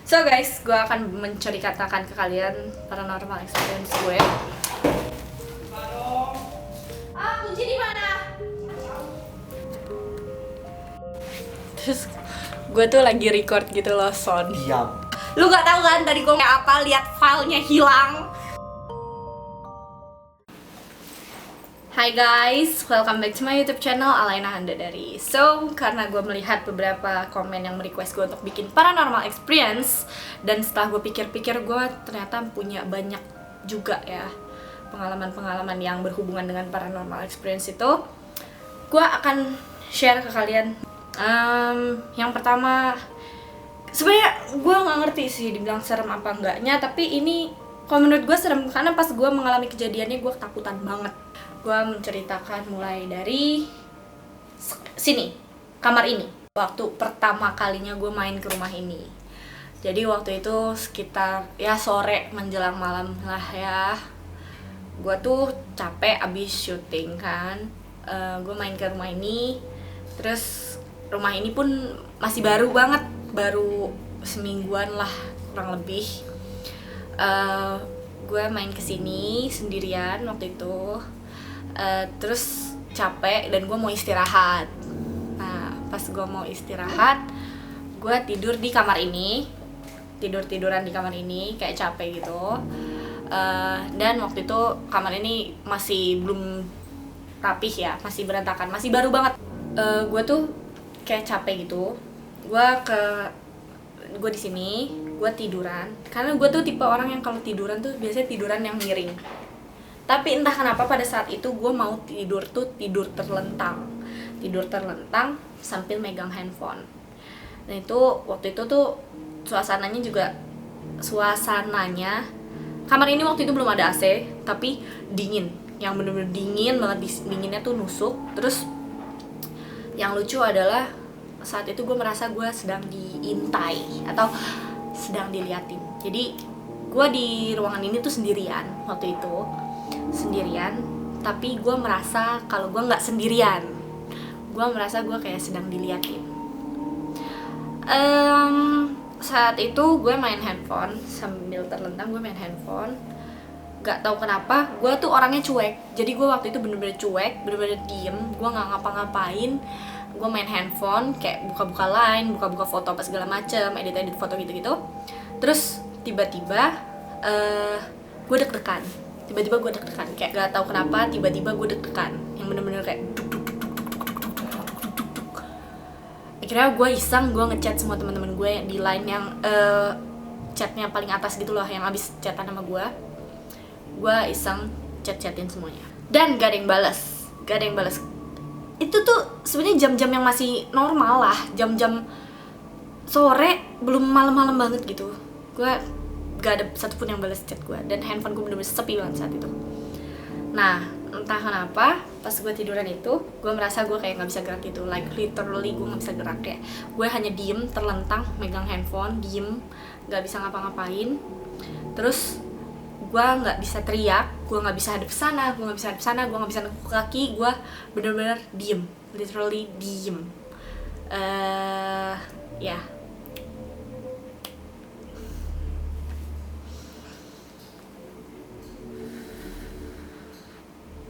So guys, gue akan menceritakan ke kalian paranormal experience gue. Kunci di mana? Terus gue tuh lagi record gitu loh, Son. Diam. Lu gak tahu kan tadi gue kayak apa, lihat filenya hilang. Hai guys, welcome back to my YouTube channel Alaina Handadari. So, karena gue melihat beberapa komen yang request gue untuk bikin paranormal experience, dan setelah gue pikir-pikir, gue ternyata punya banyak juga ya pengalaman-pengalaman yang berhubungan dengan paranormal experience itu. Gue akan share ke kalian. Yang pertama, sebenarnya gue nggak ngerti sih dibilang serem apa enggaknya, tapi ini kalau menurut gue serem karena pas gue mengalami kejadiannya gue ketakutan banget. Gue menceritakan mulai dari sini, kamar ini. Waktu pertama kalinya gue main ke rumah ini. Jadi waktu itu sekitar ya sore menjelang malam lah ya. Gue tuh capek abis syuting kan. Gue main ke rumah ini. Terus rumah ini pun masih baru banget, baru semingguan lah kurang lebih. Gue main kesini sendirian waktu itu. Terus capek dan gue mau istirahat. Nah pas gue mau istirahat, gue tidur di kamar ini, tiduran di kamar ini kayak capek gitu. Dan waktu itu kamar ini masih belum rapih ya, masih berantakan, masih baru banget. Gue tuh kayak capek gitu. Gue di sini, gue tiduran. Karena gue tuh tipe orang yang kalau tiduran tuh biasanya tiduran yang miring. Tapi entah kenapa pada saat itu gue mau tidur tuh tidur terlentang sambil megang handphone. Dan itu waktu itu tuh suasananya kamar ini waktu itu belum ada AC, tapi dingin, yang bener-bener dingin banget, dinginnya tuh nusuk. Terus yang lucu adalah saat itu gue merasa gue sedang diintai atau sedang diliatin. Jadi gue di ruangan ini tuh sendirian waktu itu. Tapi gue merasa kalau gue nggak sendirian. Gue merasa gue kayak sedang diliatin. Saat itu gue main handphone sambil terlentang, gue main handphone. Gak tahu kenapa gue tuh orangnya cuek. Jadi gue waktu itu bener-bener cuek, bener-bener diem. Gue nggak ngapa-ngapain. Gue main handphone kayak buka-buka line, buka-buka foto apa segala macem, edit foto gitu-gitu. Terus tiba-tiba gue deg-degan. Kayak gak tahu kenapa tiba-tiba gue deg-degan, yang bener-bener kayak duk. Akhirnya gue iseng, gue ngechat semua teman-teman gue di line yang chatnya paling atas gitu loh, yang abis chatan sama gue iseng chatin semuanya, dan gak ada yang balas. Itu tuh sebenarnya jam-jam yang masih normal lah, jam-jam sore, belum malam-malam banget gitu. Gue gak ada satupun yang balas chat gue, dan handphone gue bener-bener sepi banget saat itu. Nah entah kenapa pas gue tiduran itu gue merasa gue kayak nggak bisa gerak gitu, like literally gue nggak bisa gerak, kayak gue hanya diem terlentang megang handphone, diem nggak bisa ngapa-ngapain. Terus gue nggak bisa teriak, gue nggak bisa hadap sana, gue nggak bisa nengok kaki, gue bener-bener diem, literally diem. Ya.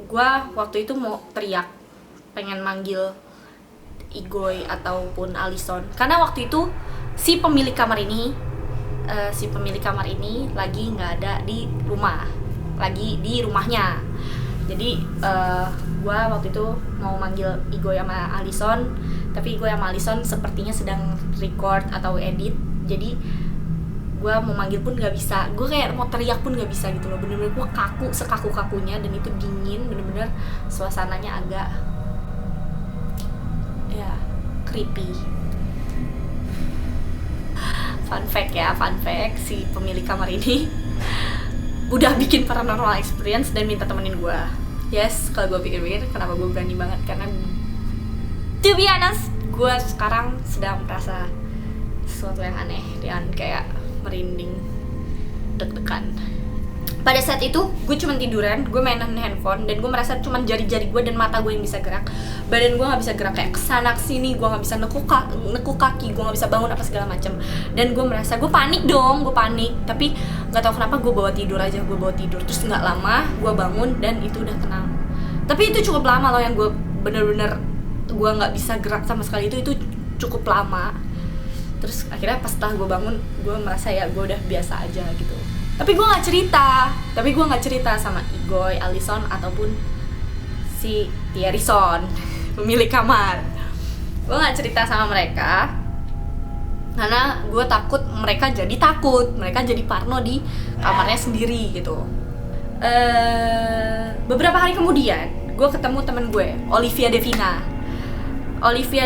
Gue waktu itu mau teriak, pengen manggil Igoy ataupun Alison, karena waktu itu si pemilik kamar ini lagi nggak ada di rumah, lagi di rumahnya. Jadi gue waktu itu mau manggil Igoy sama Alison, tapi Igoy sama Alison sepertinya sedang record atau edit. Jadi gue mau manggil pun gak bisa, gue kayak mau teriak pun gak bisa gitu loh, bener-bener gue kaku, sekaku-kakunya, dan itu dingin, bener-bener suasananya agak ya creepy. Fun fact, si pemilik kamar ini udah bikin paranormal experience dan minta temenin gue. Yes, kalau gue pikir-pikir kenapa gue berani banget, karena to be honest, gue sekarang sedang merasa sesuatu yang aneh dan kayak merinding, deg-degan. Pada saat itu gue cuma tiduran, gue mainan handphone, dan gue merasa cuma jari-jari gue dan mata gue yang bisa gerak. Badan gue nggak bisa gerak, kayak kesana kesini, gue nggak bisa nekuk kaki, gue nggak bisa bangun apa segala macam. Dan gue merasa, gue panik dong, gue panik. Tapi nggak tahu kenapa gue bawa tidur aja, gue bawa tidur. Terus nggak lama gue bangun dan itu udah tenang. Tapi itu cukup lama loh, yang gue bener-bener gue nggak bisa gerak sama sekali, itu cukup lama. Terus akhirnya pas setelah gue bangun, gue merasa ya gue udah biasa aja gitu. Tapi gue nggak cerita sama Igoy, Alison, ataupun si Thierryson, pemilik kamar. Gue nggak cerita sama mereka karena gue takut mereka jadi parno di kamarnya sendiri gitu. Beberapa hari kemudian gue ketemu temen gue, Olivia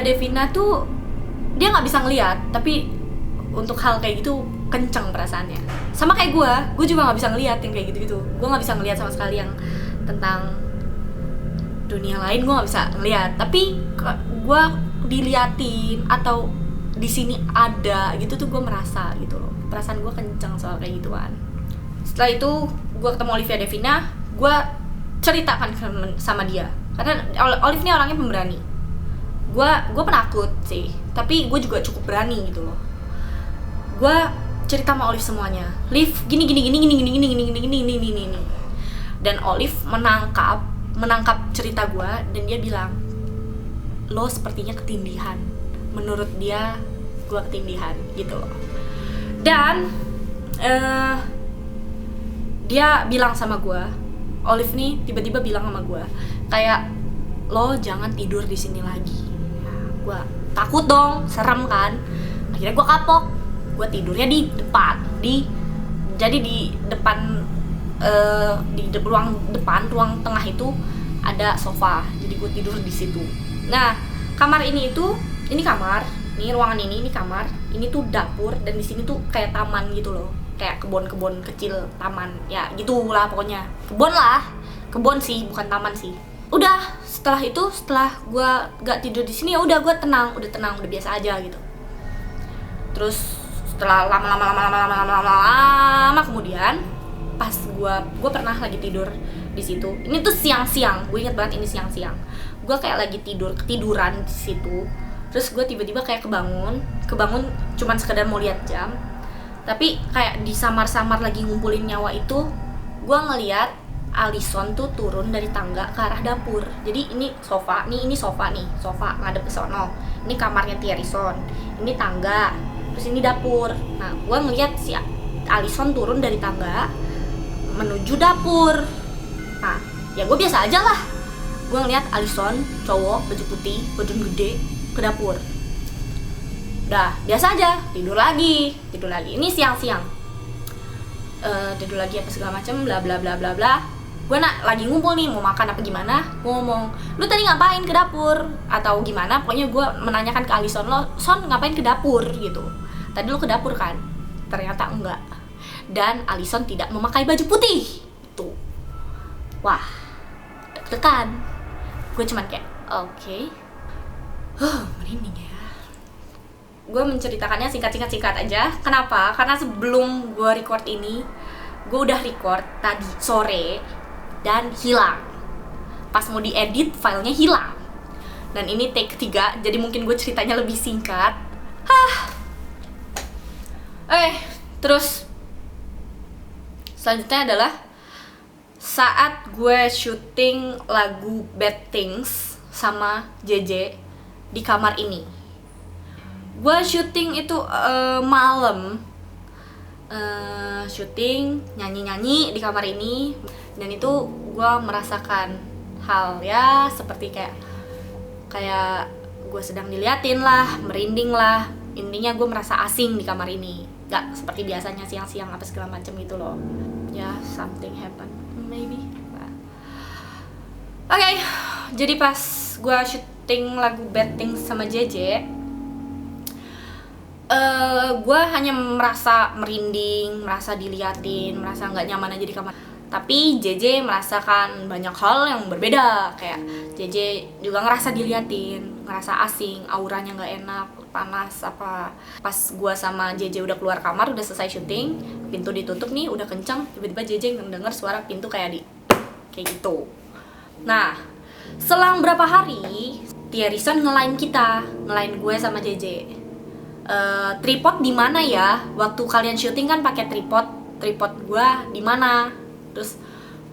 Devina tuh dia nggak bisa ngeliat, tapi untuk hal kayak gitu kenceng perasaannya. Sama kayak gue juga nggak bisa ngeliat yang kayak gitu. Gue nggak bisa ngeliat sama sekali yang tentang dunia lain, gue nggak bisa ngeliat. Tapi gue diliatin atau di sini ada gitu tuh gue merasa gitu loh. Perasaan gue kenceng soal kayak gituan. Setelah itu gue ketemu Olivia Devina, gue ceritakan sama dia karena Olive ini orangnya pemberani. Gue penakut sih, tapi gue juga cukup berani gitu loh. Gue cerita sama Olive semuanya. Liv, gini. Dan Olive menangkap cerita gue, dan dia bilang, lo sepertinya ketindihan. Menurut dia, gue ketindihan gitu loh. Dan dia bilang sama gue, Olive nih tiba-tiba bilang sama gue, kayak lo jangan tidur di sini lagi. Gue takut dong, serem kan. Akhirnya gue kapok, gue tidurnya di depan, di ruang tengah itu ada sofa, jadi gue tidur di situ. Nah, kamar ini kamar, ini ruangan ini kamar, ini tuh dapur, dan di sini tuh kayak taman gitu loh, kayak kebun kecil, taman, ya gitulah pokoknya, kebun sih, bukan taman sih. Udah setelah gue gak tidur di sini, ya udah gue tenang, udah biasa aja gitu. Terus setelah lama kemudian, pas gue pernah lagi tidur di situ. Ini tuh siang-siang, gue inget banget ini siang-siang. Gue kayak lagi ketiduran di situ. Terus gue tiba-tiba kayak kebangun cuman sekedar mau lihat jam. Tapi kayak di samar-samar lagi ngumpulin nyawa itu, gue ngeliat Alison tuh turun dari tangga ke arah dapur. Jadi ini sofa ngadep ke sono. Ini kamarnya Thierryson, ini tangga, terus ini dapur. Nah, gue ngeliat si Alison turun dari tangga menuju dapur. Nah, ya gue biasa aja lah. Gue ngeliat Alison, cowok, baju putih, baju gede, ke dapur. Udah, biasa aja, tidur lagi. Ini siang-siang. Tidur lagi apa segala macem, bla bla bla bla bla. Gue lagi ngumpul nih, mau makan apa gimana, gue ngomong, lu tadi ngapain ke dapur? Atau gimana, pokoknya gue menanyakan ke Alison, lo, Son, ngapain ke dapur? Gitu. Tadi lu ke dapur kan? Ternyata enggak. Dan Alison tidak memakai baju putih. Tuh. Wah, deg-degan. Gue cuman kayak, oke. Merinding ya. Gue menceritakannya singkat aja. Kenapa? Karena sebelum gue record ini, gue udah record tadi sore dan hilang. Pas mau diedit, filenya hilang. Dan ini take ketiga, jadi mungkin gue ceritanya lebih singkat. Terus selanjutnya adalah saat gue syuting lagu Bad Things sama JJ di kamar ini. Gue syuting itu malam, syuting nyanyi di kamar ini, dan itu gue merasakan hal ya seperti kayak gue sedang diliatin lah, merinding lah. Intinya gue merasa asing di kamar ini, gak seperti biasanya siang-siang apa segala macam gitu loh. Ya, something happen maybe. Oke, jadi pas gue syuting lagu Bad Things sama JJ, gue hanya merasa merinding, merasa diliatin, merasa nggak nyaman aja di kamar. Tapi JJ merasakan banyak hal yang berbeda. Kayak JJ juga ngerasa diliatin, ngerasa asing, auranya nggak enak. panas apa. Pas gua sama JJ udah keluar kamar, udah selesai syuting, pintu ditutup nih, udah kencang, tiba-tiba JJ ngedenger suara pintu kayak gitu. Nah, selang berapa hari, Thierryson ngelain gue sama JJ. Tripod di mana ya? Waktu kalian syuting kan pakai tripod gua di mana? Terus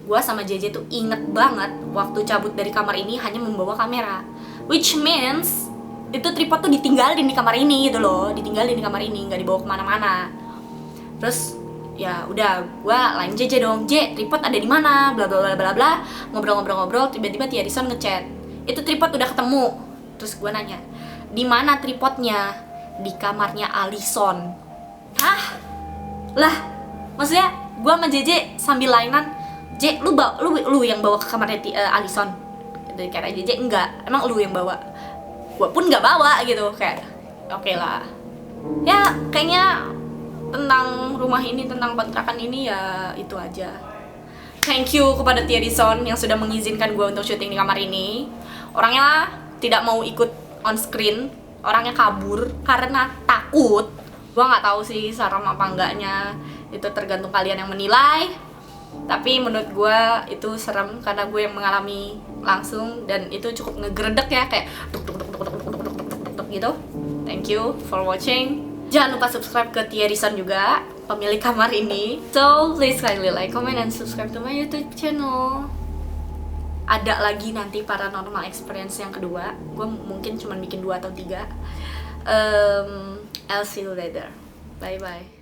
gua sama JJ tuh inget banget waktu cabut dari kamar ini hanya membawa kamera, which means itu tripod tuh ditinggalin di kamar ini gitu loh, nggak dibawa kemana-mana. Terus ya udah, gua lain JJ dong, J, tripod ada di mana, bla bla bla bla bla, ngobrol, tiba-tiba Thierryson ngechat, itu tripod udah ketemu. Terus gua nanya, di mana tripodnya? Di kamarnya Alison. Hah? Lah, maksudnya gua sama JJ sambil lainan, J, lu yang bawa ke kamarnya Alison? Dari kata JJ, enggak, emang lu yang bawa? Gua pun nggak bawa gitu, kayak oke lah. Ya kayaknya tentang rumah ini, tentang kontrakan ini ya itu aja. Thank you kepada Thierryson yang sudah mengizinkan gue untuk syuting di kamar ini. Orangnya tidak mau ikut on screen, orangnya kabur karena takut. Gue nggak tahu sih serem apa enggaknya, itu tergantung kalian yang menilai. Tapi menurut gue itu serem karena gue yang mengalami langsung, dan itu cukup ngegredek ya, kayak tuk gitu. Thank you for watching. Jangan lupa subscribe ke Thierryson juga, pemilik kamar ini. So please kindly like, comment, and subscribe to my YouTube channel. Ada lagi nanti paranormal experience yang kedua. Gue mungkin cuma bikin 2 atau 3. I'll see you later. Bye bye.